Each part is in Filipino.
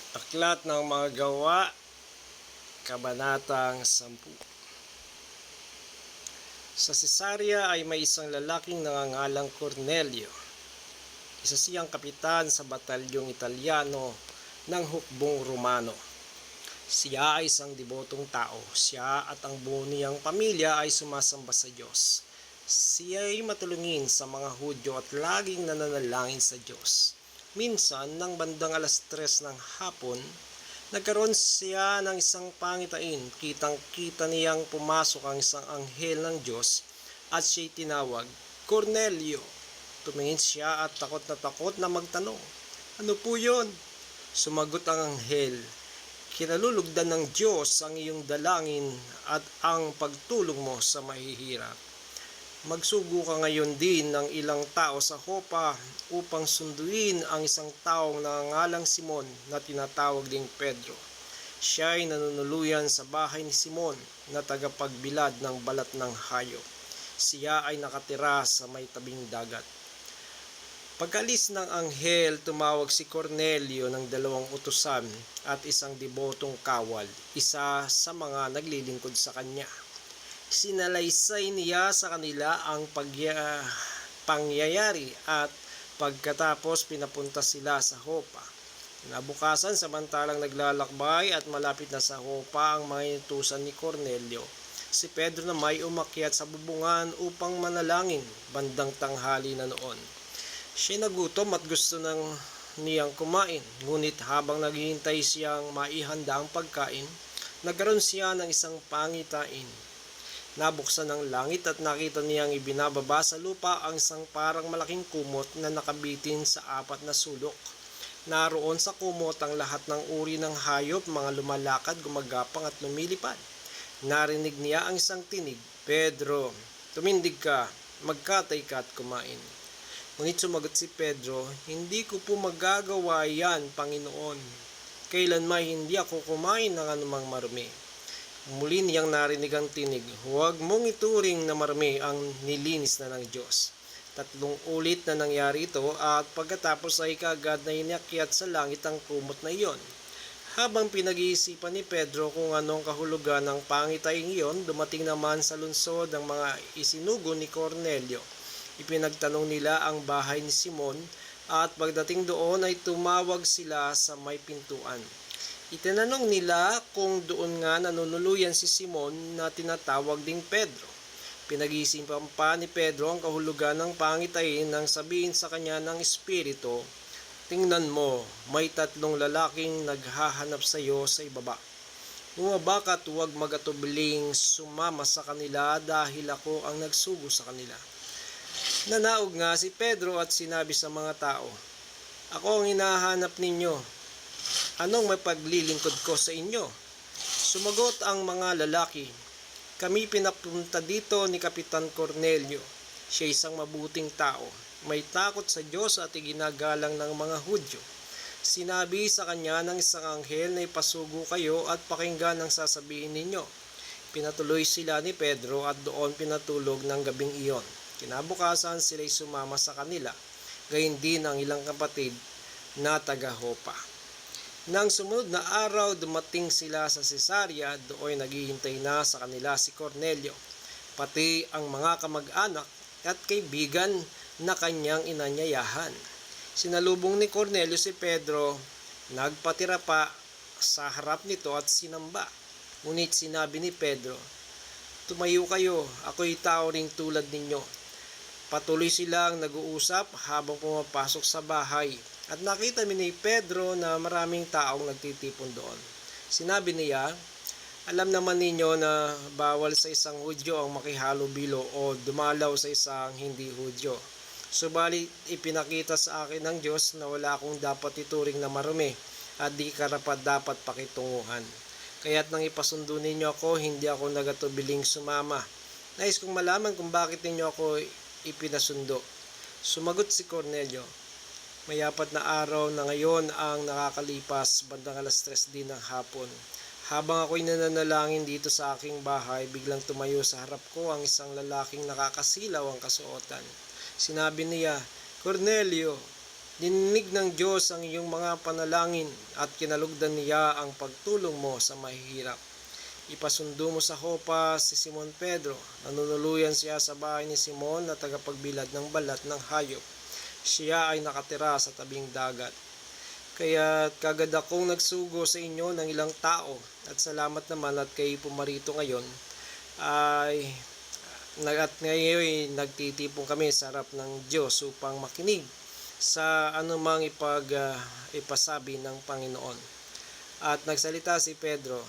Aklat ng mga gawa, Kabanatang 10. Sa Cesarea ay may isang lalaking nangangalang Cornelio. Isa siyang kapitan sa batalyong Italyano ng hukbong Romano. Siya ay isang debotong tao. Siya at ang buo niyang pamilya ay sumasamba sa Diyos. Siya ay matulungin sa mga Hudyo at laging nananalangin sa Diyos. Minsan, nang bandang 3:00 ng hapon, nagkaroon siya ng isang pangitain. Kitang-kita niyang pumasok ang isang anghel ng Diyos at siya'y tinawag, "Cornelio!" Tumingin siya at takot na magtanong, "Ano po yun?" Sumagot ang anghel, "Kinalulugdan ng Diyos ang iyong dalangin at ang pagtulong mo sa mahihirap. Magsugo ka ngayon din ng ilang tao sa Jopa upang sunduin ang isang taong nangangalang Simon na tinatawag ding Pedro. Siya ay nanunuluyan sa bahay ni Simon na tagapagbilad ng balat ng hayop. Siya ay nakatira sa may tabing dagat." Pagkalis ng anghel, tumawag si Cornelio ng 2 utusan at isang debotong kawal, isa sa mga naglilingkod sa kanya. Sinalaysay niya sa kanila ang pangyayari at pagkatapos pinapunta sila sa Jopa. Kinabukasan, samantalang naglalakbay at malapit na sa Jopa ang mga inutusan ni Cornelio, si Pedro na may umakyat sa bubungan upang manalangin. Bandang tanghali na noon. Siya nagutom at gusto niyang kumain, ngunit habang naghihintay siyang maihanda ang pagkain, nagkaroon siya ng isang pangitain. Nabuksan ang langit at nakita niyang ibinababa sa lupa ang isang parang malaking kumot na nakabitin sa 4 na sulok. Naroon sa kumot ang lahat ng uri ng hayop, mga lumalakad, gumagapang at lumilipad. Narinig niya ang isang tinig, "Pedro, tumindig ka, magkatay ka at kumain." Ngunit sumagot si Pedro, "Hindi ko po magagawa yan, Panginoon. Kailanman hindi ako kumain ng anumang marumi." Muli niyang narinig ang tinig, "Huwag mong ituring na marumi ang nilinis na ng Diyos." 3 ulit na nangyari ito at pagkatapos ay kaagad na inakyat sa langit ang kumot na iyon. Habang pinag-iisipan ni Pedro kung anong kahulugan ng pangitaing iyon, dumating naman sa lungsod ang mga isinugo ni Cornelio. Ipinagtanong nila ang bahay ni Simon at pagdating doon ay tumawag sila sa may pintuan. Itinanong nila kung doon nga nanunuluyan si Simon na tinatawag ding Pedro. Pinag-iisipan pa ni Pedro ang kahulugan ng pangitain nang sabihin sa kanya ng Espiritu, "Tingnan mo, may 3 lalaking naghahanap sa iyo sa ibaba. Bumaba ka at huwag mag-atubiling sumama sa kanila dahil ako ang nagsugo sa kanila." Nanaog nga si Pedro at sinabi sa mga tao, "Ako ang hinahanap ninyo. Anong mapaglilingkod ko sa inyo?" Sumagot ang mga lalaki, "Kami pinapunta dito ni Kapitan Cornelio. Siya isang mabuting tao, may takot sa Diyos at iginagalang ng mga Hudyo. Sinabi sa kanya ng isang anghel na ipasugo kayo at pakinggan ang sasabihin ninyo." Pinatuloy sila ni Pedro at doon pinatulog ng gabing iyon. Kinabukasan sila'y sumama sa kanila, gayon din ang ilang kapatid na taga-Jopa. Nang sumunod na araw, dumating sila sa Cesarea. Doon naghihintay na sa kanila si Cornelio, pati ang mga kamag-anak at kaibigan na kanyang inanyayahan. Sinalubong ni Cornelio si Pedro, nagpatira pa sa harap nito at sinamba. Ngunit sinabi ni Pedro, "Tumayo kayo, ako'y tao ring tulad ninyo." Patuloy silang nag-uusap habang pumapasok sa bahay at nakita ni Pedro na maraming taong nagtitipon doon. Sinabi niya, "Alam naman ninyo na bawal sa isang Hudyo ang makihalubilo o dumalaw sa isang hindi Hudyo. Subalit ipinakita sa akin ng Diyos na wala akong dapat ituring na marumi at di karapat dapat pakitunguhan. Kaya't nang ipasundo ninyo ako, hindi ako nagatubiling sumama. Nais kong malaman kung bakit ninyo ako ipinasundo." Sumagot si Cornelio, "May 4 na araw na ngayon ang nakakalipas, bandang 3:00 din ng hapon. Habang ako'y nananalangin dito sa aking bahay, biglang tumayo sa harap ko ang isang lalaking nakakasilaw ang kasuotan. Sinabi niya, 'Cornelio!' Dininig ng Diyos ang iyong mga panalangin at kinalugdan niya ang pagtulong mo sa mahihirap. Ipasundo mo sa Jopa si Simon Pedro. Nanunuluyan siya sa bahay ni Simon na tagapagbilad ng balat ng hayop. Siya ay nakatira sa tabing dagat. Kaya kagad akong nagsugo sa inyo ng ilang tao at salamat naman at kayo pumarito ngayon at ngayon nagtitipon kami sa harap ng Diyos upang makinig sa anumang ipasabi ng Panginoon. At nagsalita si Pedro,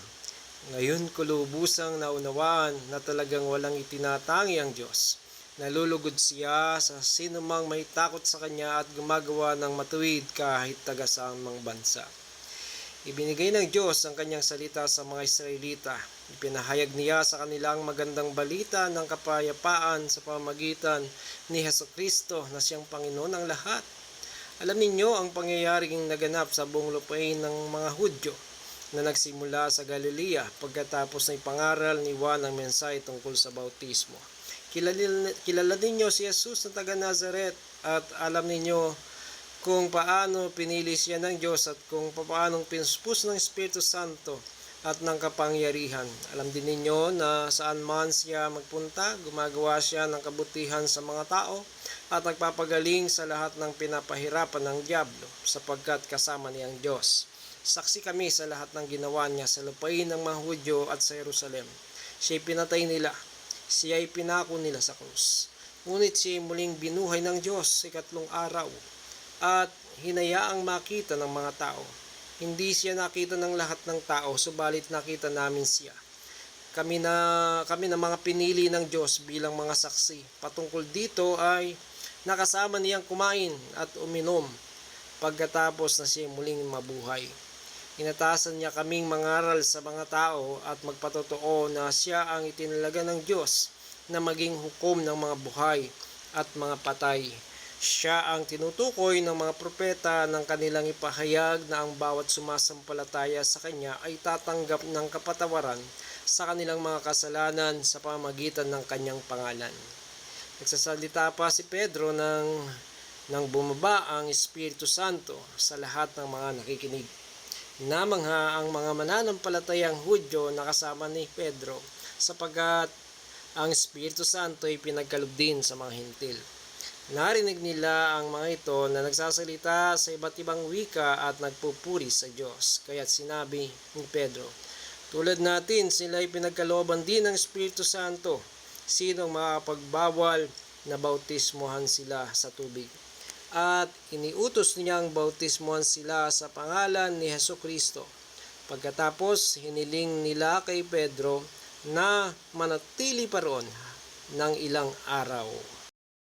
ngayon ko lubusang naunawaan na talagang walang itinatangi ang Diyos. Nalulugod siya sa sinumang may takot sa kanya at gumagawa ng matuwid kahit taga saan mang bansa. Ibinigay ng Diyos ang kanyang salita sa mga Israelita. Ipinahayag niya sa kanilang magandang balita ng kapayapaan sa pamamagitan ni Hesukristo na siyang Panginoon ng lahat. Alam ninyo ang pangyayaring naganap sa buong lupain ng mga Hudyo na nagsimula sa Galilea pagkatapos na ipangaral ni Juan ang mensahe tungkol sa bautismo. Kilala ninyo si Jesus na taga Nazaret at alam ninyo kung paano pinili siya ng Diyos at kung paano pinuspos ng Espiritu Santo at ng kapangyarihan. Alam din ninyo na saan man siya magpunta, gumagawa siya ng kabutihan sa mga tao at nagpapagaling sa lahat ng pinapahirapan ng diablo sapagkat kasama niya ang Diyos. Saksi kami sa lahat ng ginawa niya sa lupain ng mga Hudyo at sa Jerusalem. Siya'y pinatay nila. Siya'y pinako nila sa krus. Ngunit siya'y muling binuhay ng Diyos sa ikatlong araw at hinayaang makita ng mga tao. Hindi siya nakita ng lahat ng tao, subalit nakita namin siya. Kami na mga pinili ng Diyos bilang mga saksi. Patungkol dito ay nakasama niyang kumain at uminom pagkatapos na siya muling mabuhay. Inatasan niya kaming mangaral sa mga tao at magpatotoo na siya ang itinalaga ng Diyos na maging hukom ng mga buhay at mga patay. Siya ang tinutukoy ng mga propeta ng kanilang ipahayag na ang bawat sumasampalataya sa Kanya ay tatanggap ng kapatawaran sa kanilang mga kasalanan sa pamamagitan ng Kanyang pangalan. Nagsasalita pa si Pedro nang bumaba ang Espiritu Santo sa lahat ng mga nakikinig. Namangha ang mga mananampalatayang Hudyo na kasama ni Pedro sapagkat ang Espiritu Santo ay pinagkaloob din sa mga Hintil. Narinig nila ang mga ito na nagsasalita sa iba't ibang wika at nagpupuri sa Diyos. Kaya't sinabi ni Pedro, tulad natin sila ay pinagkalooban din ng Espiritu Santo. Sinong makapagbawal na bautismohan sila sa tubig? At iniutos niyang bautismohan sila sa pangalan ni Hesukristo. Pagkatapos, hiniling nila kay Pedro na manatili pa roon ng ilang araw.